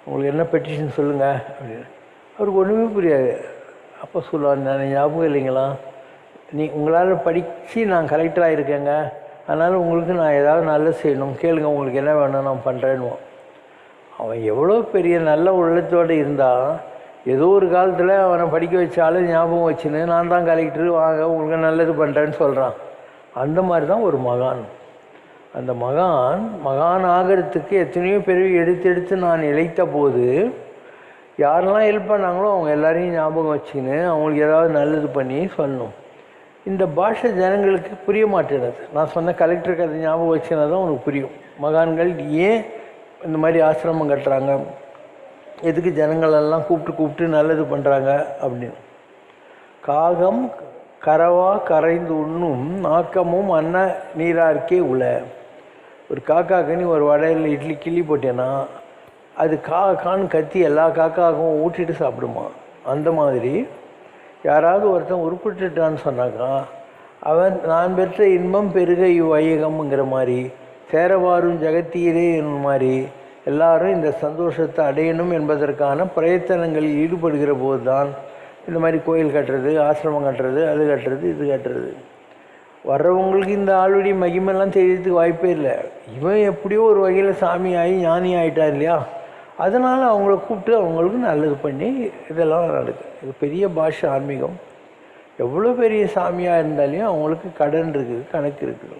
உங்களுக்கு என்ன பெட்டிஷன் சொல்லுங்கள் அப்படின்னு. அவருக்கு ஒன்றுமே புரியாது. அப்போ சொல்லுவாங்க, நான் ஞாபகம் இல்லைங்களா, உங்களால் படித்து நான் கலெக்டராக இருக்கேங்க, அதனால் உங்களுக்கு நான் ஏதாவது நல்லது செய்யணும், கேளுங்க உங்களுக்கு என்ன வேணும் நான் பண்ணுறேன்னுவான். அவன் எவ்வளோ பெரிய நல்ல உள்ளத்தோடு இருந்தால், ஏதோ ஒரு காலத்தில் அவனை படிக்க வச்சாலும் ஞாபகம் வச்சுன்னு நான் தான் கலெக்டரு, வாங்க உங்களுக்கு நல்லது பண்ணுறேன்னு சொல்கிறான். அந்த மாதிரி தான் ஒரு மகான். அந்த மகான் ஆகிறதுக்கு எத்தனையோ பேர் எடுத்து நான் இழைத்த போது யாரெல்லாம் ஹெல்ப் பண்ணாங்களோ அவங்க எல்லாரையும் ஞாபகம் வச்சுக்கின்னு அவங்களுக்கு ஏதாவது நல்லது பண்ணி சொல்லணும். இந்த பாஷை ஜனங்களுக்கு புரிய மாட்டேறது. நான் சொன்ன கலெக்டருக்கு அதை ஞாபகம் வச்சுன்னா தான் உனக்கு புரியும். மகான்கள் ஏன் இந்த மாதிரி ஆசிரமம் கட்டுறாங்க, எதுக்கு ஜனங்களெல்லாம் கூப்பிட்டு நல்லது பண்ணுறாங்க அப்படின்னு. காகம் கரவா கரைந்து உண்ணும் ஆக்கமும் அன்ன நீரார்க்கே உள்ள. ஒரு காக்காக்கு நீ ஒரு வடையில் இட்லி கிள்ளி போட்டேன்னா அது கான்னு கத்தி எல்லா காக்காவும் ஊட்டிட்டு சாப்பிடுமா. அந்த மாதிரி யாராவது ஒருத்தன் உருப்பிட்டுட்டான்னு சொன்னாக்கா அவன் நான் பெற்ற இன்பம் பெருக இவ்வையகம்ங்கிற மாதிரி, சேரவாரும் ஜெகத்தீரே என்னும் மாதிரி எல்லாரும் இந்த சந்தோஷத்தை அடையணும் என்பதற்கான பிரயத்தனங்களில் ஈடுபடுகிற போது தான் இந்த மாதிரி கோயில் கட்டுறது, ஆசிரமம் கட்டுறது, அது கட்டுறது, இது கட்டுறது. வர்றவங்களுக்கு இந்த ஆளுடைய மகிமெல்லாம் தெரியறதுக்கு வாய்ப்பே இல்லை. இவன் எப்படியோ ஒரு வகையில் சாமி ஆகி ஞானி ஆகிட்டான் இல்லையா, அதனால் அவங்கள கூப்பிட்டு அவங்களுக்கு நல்லது பண்ணி இதெல்லாம் நடக்குது. இது பெரிய பாஷை ஆன்மீகம். எவ்வளோ பெரிய சாமியாக இருந்தாலையும் அவங்களுக்கு கடன் இருக்குது, கணக்கு இருக்குது.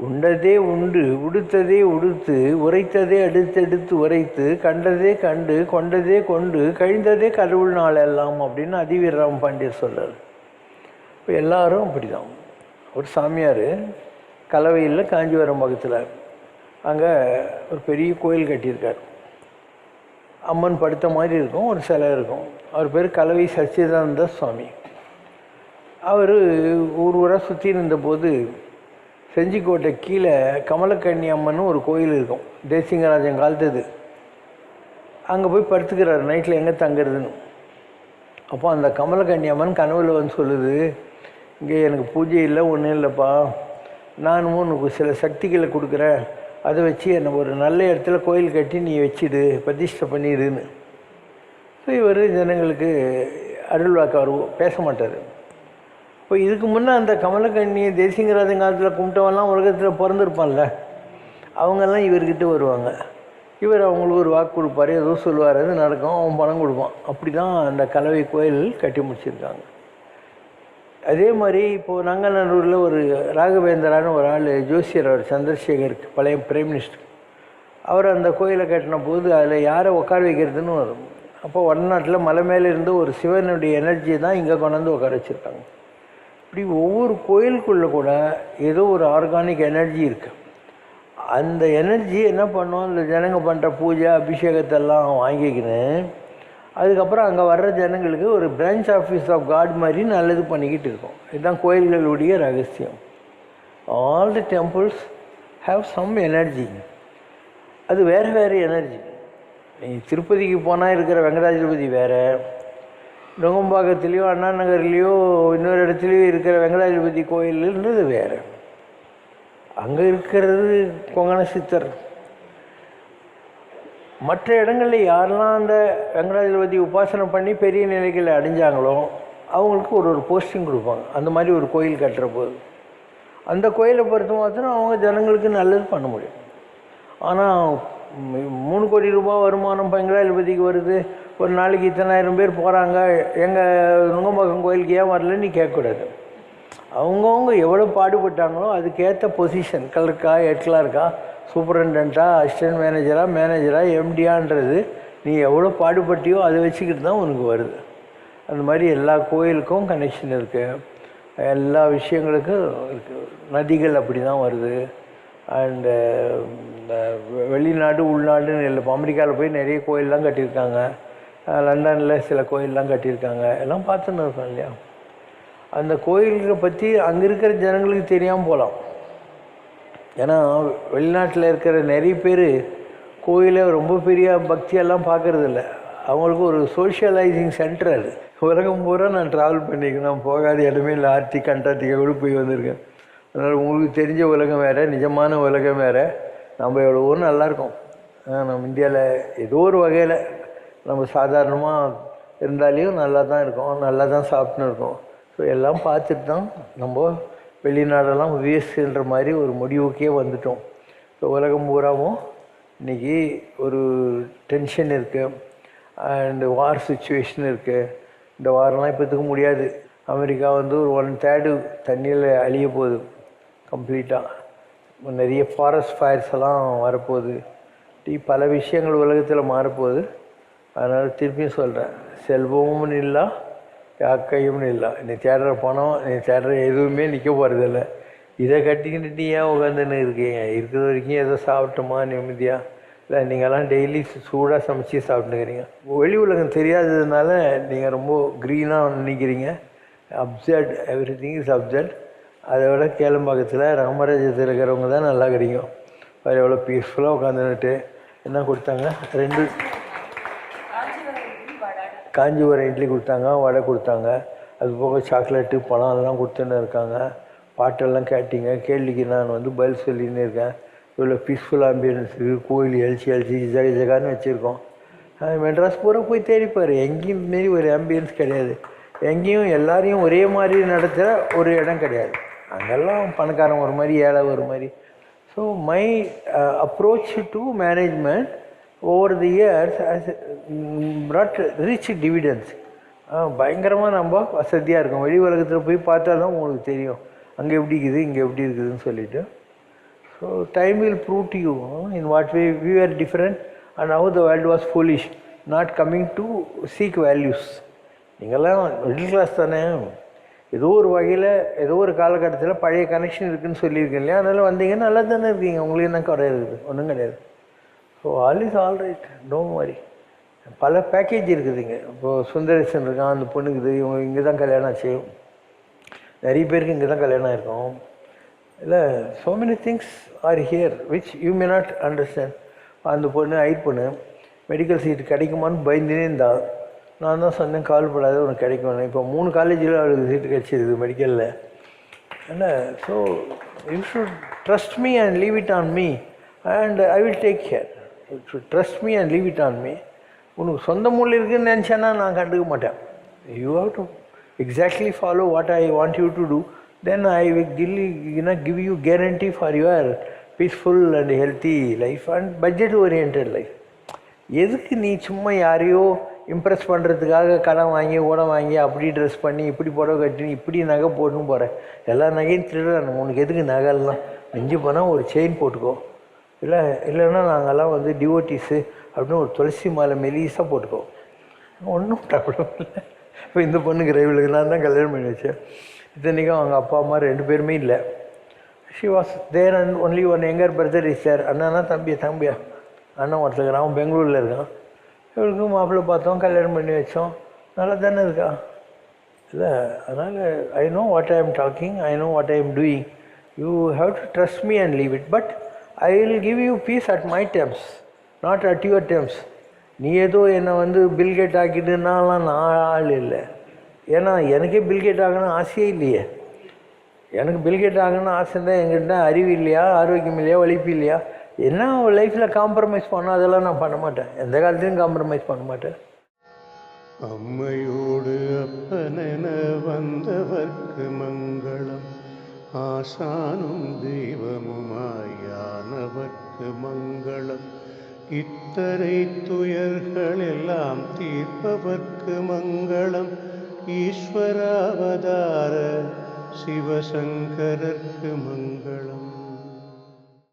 உண்டதே உண்டு, உடுத்ததே உடுத்து, உரைத்ததே அடுத்தடுத்து உரைத்து, கண்டதே கண்டு, கொண்டதே கொண்டு, கழிந்ததே கடவுள் நாளெல்லாம் அப்படின்னு அதிவீரராம பாண்டியர் சொல்கிறார். இப்போ எல்லாரும் அப்படி தான். ஒரு சாமியார் கலவையில் காஞ்சிபுரம் பக்கத்தில் அங்கே ஒரு பெரிய கோயில் கட்டியிருக்கார். அம்மன் படுத்த மாதிரி இருக்கும், ஒரு சிலை இருக்கும். அவர் பேர் கலவை சச்சிதானந்த சுவாமி. அவர் ஊராக சுற்றி இருந்தபோது செஞ்சிக்கோட்டை கீழே கமலக்கண்ணி அம்மன் ஒரு கோயில் இருக்கும், தேசிங்கராஜன் காலத்துது. அங்கே போய் படுத்துக்கிறார் நைட்டில் எங்கே தங்குறதுன்னு. அப்போ அந்த கமலக்கண்ணி அம்மன் கனவுல வந்து சொல்லுது, இங்கே எனக்கு பூஜை இல்லை, ஒன்றும் இல்லைப்பா, நானும் உனக்கு சில சக்திகளை கொடுக்குறேன், அதை வச்சு என்னை ஒரு நல்ல இடத்துல கோயில் கட்டி நீ வச்சிடு, பிரதிஷ்டை பண்ணிடுன்னு. ஸோ இவர் ஜனங்களுக்கு அருள் வாக்கு அவர் பேச மாட்டார். இப்போ இதுக்கு முன்னே அந்த கமலக்கண்ணியை தேசிங்கராஜன் காலத்தில் கும்பிட்டவெல்லாம் உலகத்தில் பிறந்திருப்பான்ல, அவங்கெல்லாம் இவர்கிட்ட வருவாங்க. இவர் அவங்களுக்கு ஒரு வாக்கு கொடுப்பார், ஏதோ சொல்லுவார், அது நடக்கும், அவன் பணம் கொடுப்பான். அப்படி தான் அந்த கலவை கோயில் கட்டி முடிச்சிருக்காங்க. அதே மாதிரி இப்போது நங்கநல்லூரில் ஒரு ராகவேந்திரான்னு ஒரு ஆள் ஜோசியர், அவர் சந்திரசேகர் பழைய பிரைம் மினிஸ்டர், அவர் அந்த கோயிலை கட்டின போது அதில் யாரை உட்கார வைக்கிறதுன்னு வரும். அப்போ வடநாட்டில் மலை மேலே இருந்து ஒரு சிவனுடைய எனர்ஜியை தான் இங்கே கொண்டாந்து உட்கார வச்சுருக்காங்க. இப்படி ஒவ்வொரு கோயிலுக்குள்ளே கூட ஏதோ ஒரு ஆர்கானிக் எனர்ஜி இருக்குது. அந்த எனர்ஜி என்ன பண்ணும், இந்த ஜனங்க பண்ணுற பூஜை அபிஷேகத்தெல்லாம் வாங்கிக்கின்னு அதுக்கப்புறம் அங்கே வர்ற ஜனங்களுக்கு ஒரு பிரான்ச் ஆஃபீஸ் ஆஃப் காட் மாதிரி நல்லது பண்ணிக்கிட்டு இருக்கோம். இதுதான் கோயில்களுடைய ரகசியம். All the temples have some energy. அது வேறு வேறு எனர்ஜி. நீ திருப்பதிக்கு போனால் இருக்கிற வெங்கடாஜலபதி வேறு, நுங்கம்பாக்கத்துலேயோ அண்ணா நகர்லேயோ இன்னொரு இடத்துலையோ இருக்கிற வெங்கடாஜலபதி கோயில்ன்றது வேறு. அங்கே இருக்கிறது கொங்கண சித்தர். மற்ற இடங்களில் யாரெல்லாம் அந்த வெங்கடாஜலபதி உபாசனை பண்ணி பெரிய நிலைகளை அடைஞ்சாங்களோ அவங்களுக்கு ஒரு போஸ்டிங் கொடுப்பாங்க. அந்த மாதிரி ஒரு கோயில் கட்டுற போது அந்த கோயிலை பொறுத்த மாத்திரம் அவங்க ஜனங்களுக்கு நல்லது பண்ண முடியும். ஆனால் 3 கோடி ரூபாய் வருமானம் வெங்கடாஜலபதிக்கு வருது, ஒரு நாளைக்கு இத்தனாயிரம் பேர் போகிறாங்க, எங்கள் நுங்கம்பாக்கம் கோயிலுக்கு ஏன் வரலன்னு நீ கேட்கக்கூடாது. அவங்கவுங்க எவ்வளோ பாடுபட்டாங்களோ அதுக்கேற்ற பொசிஷன், கலர்க்கா ஹெட்லருக்கா சூப்பரண்டண்ட்டா அசிஸ்டன்ட் மேனேஜரா எம்டியான்றது நீ எவ்வளோ பாடுபட்டியோ அதை வச்சுக்கிட்டு தான் உனக்கு வருது. அந்த மாதிரி எல்லா கோயிலுக்கும் கனெக்ஷன் இருக்குது, எல்லா விஷயங்களுக்கும் இருக்குது. நதிகள் அப்படி தான் வருது. அண்டு வெளிநாடு உள்நாடுன்னு இல்லை, இப்போ அமெரிக்காவில் போய் நிறைய கோயிலெலாம் கட்டியிருக்காங்க, லண்டனில் சில கோயிலெலாம் கட்டியிருக்காங்க, எல்லாம் பார்த்துன்னு இருக்கோம் இல்லையா. அந்த கோயில்களை பற்றி அங்கே இருக்கிற ஜனங்களுக்கு தெரியாமல் போகலாம். ஏன்னா வெளிநாட்டில் இருக்கிற நிறைய பேர் கோயிலை ரொம்ப பெரிய பக்தியெல்லாம் பார்க்குறதில்ல. அவங்களுக்கு ஒரு சோஷியலைசிங் சென்டர் அது. உலகம் பூரா நான் ட்ராவல் பண்ணியிருக்கேன், நான் போகாத இடமே இல்லை. ஆர்டிக் அண்டார்டிகா கூட போய் வந்திருக்கேன். அதனால் உங்களுக்கு தெரிஞ்ச உலகம் வேறு, நிஜமான உலகம் வேறு. நம்ம எவ்வளவோ நல்லாயிருக்கோம். நம்ம இந்தியாவில் ஏதோ ஒரு வகையில் நம்ம சாதாரணமாக இருந்தாலையும் நல்லா தான் இருக்கோம், நல்லா தான் சாப்பிட்டுன்னு இருக்கோம். ஸோ எல்லாம் பார்த்துட்டு தான் நம்ம வெளிநாடெல்லாம் வேஸ்ட்டுன்ற மாதிரி ஒரு முடிவுக்கே வந்துட்டோம். ஸோ உலகம் பூராவும் இன்றைக்கி ஒரு டென்ஷன் இருக்குது, அண்ட் வார் சுச்சுவேஷன் இருக்குது. இந்த வாரெலாம் இப்போத்துக்கு முடியாது. அமெரிக்கா வந்து ஒரு 1/3 தண்ணியில் அழிய போகுது கம்ப்ளீட்டாக. நிறைய ஃபாரஸ்ட் ஃபயர்ஸ் எல்லாம் வரப்போகுது. பல விஷயங்கள் உலகத்தில் மாறப்போகுது. அதனால் திருப்பியும் சொல்கிறேன், செல்வமும் இல்லை யாக்கையும் இல்லை. நீ தேடுற பணம், நீ தேடுற எதுவுமே நிற்க போகிறதில்ல. இதை கட்டிக்கிட்டு ஏன் உட்காந்துன்னு இருக்கீங்க? இருக்கிற வரைக்கும் ஏதோ சாப்பிட்டோமா நிம்மதியாக? இல்லை, நீங்கள்லாம் டெய்லி சூடாக சமைச்சி சாப்பிட்டுக்கிறீங்க. வெளி உலகம் தெரியாததுனால நீங்கள் ரொம்ப க்ரீனாக நினைக்கிறீங்க. Absurd, every thing is absurd. அதை விட கேளம்பாக்கத்தில் ராமராஜ்யத்தில் இருக்கிறவங்க தான் நல்லா கிடைக்கும். வேறு எவ்வளோ பீஸ்ஃபுல்லாக உட்காந்துன்னுட்டு என்ன கொடுத்தாங்க, 2 காஞ்சிபுரம் இட்லி கொடுத்தாங்க, வடை கொடுத்தாங்க. அது போக சாக்லேட்டு பழம் எல்லாம் கொடுத்துன்னு இருக்காங்க. பாட்டெல்லாம் கேட்டிங்க, கேள்விக்கு நான் வந்து பதில் சொல்லின்னு இருக்கேன். இவ்வளோ பீஸ்ஃபுல் ஆம்பியன்ஸ் இருக்குது. கோயில் எழுச்சி ஜகான்னு வச்சுருக்கோம். மெட்ராஸ் பூரா போய் தேடிப்பார், எங்கேயும் மாரி ஒரு ஆம்பியன்ஸ் கிடையாது. எங்கேயும் எல்லாரையும் ஒரே மாதிரி நடத்துகிற ஒரு இடம் கிடையாது. அங்கெல்லாம் பணக்காரன் ஒரு மாதிரி, ஏழை ஒரு மாதிரி. So my approach to management over the years has brought rich dividends. பயங்கரமாக நம்ம வசதியாக இருக்கும். வெளி உலகத்தில் போய் பார்த்தா தான் உங்களுக்கு தெரியும் அங்கே எப்படி இருக்குது, இங்கே எப்படி இருக்குதுன்னு சொல்லிவிட்டு. So time will prove to you in what way we are different and how the world was foolish not coming to seek values. நீங்கள்லாம் மிடில் கிளாஸ் தானே, ஏதோ ஒரு வகையில் ஏதோ ஒரு காலகட்டத்தில் பழைய கனெக்ஷன் இருக்குதுன்னு சொல்லியிருக்கேன் இல்லையா. அதனால் வந்தீங்கன்னா நல்லா தானே இருக்கீங்க, உங்களுக்கு என்ன குறை இருக்குது? ஒன்றும் கிடையாது. So all is all right, don't worry. பல பேக்கேஜ் இருக்குதுங்க. இப்போது சுந்தரேசன் இருக்கான், அந்த பொண்ணுக்குது, இவங்க இங்கே தான் கல்யாணம் ஆச்சு, நிறைய பேருக்கு இங்கே தான் கல்யாணம் ஆயிருக்கும். இல்லை, so many things are here which you may not understand. அந்த பொண்ணு பொண்ணு மெடிக்கல் சீட் கிடைக்குமான்னு பயந்துனே இருந்தால் நான் தான் சொன்னேன், கால் படாத உனக்கு கிடைக்கும். இப்போ 3 காலேஜில் அவளுக்கு சீட்டு கிடச்சிருது மெடிக்கலில். இல்லை, so you should trust me and leave it on me and I will take care. You should trust me and leave it on me. உனக்கு சொந்த மூலம் இருக்குதுன்னு நினச்சேன்னா நான் கண்டுக்க மாட்டேன். You have to exactly follow what I want you to do. Then I will give you guarantee for your peaceful and healthy life and budget oriented life. எதுக்கு நீ சும்மா யாரையோ இம்ப்ரெஸ் பண்ணுறதுக்காக கடன் வாங்கி உடம் வாங்கி அப்படி ட்ரெஸ் பண்ணி இப்படி புடவை கட்டினு இப்படி நகை போட்டுன்னு போகிறேன்? எல்லா நகையும் திருடுறாங்க. உனக்கு எதுக்கு நகைலாம்? நெஞ்சு போனால் ஒரு செயின் போட்டுக்கோ. இல்லைன்னா நாங்கள்லாம் வந்து டிவோட்டிஸு அப்படின்னு ஒரு துளசி மாலை மெலிசாக போட்டுக்கோ. ஒன்றும் ப்ராப்ளம் இல்லை. இப்போ இந்த பொண்ணுக்கு ரயிலுக்கு நான் தான் கல்யாணம் பண்ணி வச்சேன். இத்தனைக்கும் அவங்க அப்பா அம்மா 2 பேருமே இல்லை. She was there and only one younger brother is there. அண்ணனா தம்பியா? அண்ணன் ஒருத்தர் அவன் பெங்களூரில் இருக்கான். இவளுக்கும் மாப்பிள்ளை பார்த்தோம், கல்யாணம் பண்ணி வச்சோம், நல்லா தானே இருக்கா இல்லை. அதனால் I know what I am talking, I know what I am doing. You have to trust me and leave it. But I will give you piece at my terms, not at your terms. நீ ஏதோ என்னை வந்து Bill Gate ஆக்கிட்டுனாலாம் நான் ஆள் இல்லை. ஏன்னா எனக்கே Bill Gate ஆகணும்னு ஆசையே இல்லையே. எனக்கு பில்கேட் ஆகணும்னு ஆசை இருந்தால் எங்கிட்ட அறிவு இல்லையா, ஆரோக்கியம் இல்லையா, வலிப்பு இல்லையா? என்ன லைஃப்பில் காம்ப்ரமைஸ் பண்ணோம் அதெல்லாம் நான் பண்ண மாட்டேன். எந்த காலத்துலையும் காம்ப்ரமைஸ் பண்ண மாட்டேன். அம்மையோடு அப்பனென வந்தவர்க்கு மங்களம், ஆசானும் தெய்வமுமாயானவர்க்கு மங்களம், இத்தனை துயர்கள் எல்லாம் தீர்ப்பவர்க்கு மங்களம், ஈஸ்வராவதார சிவசங்கரர்க்கு மங்களம்.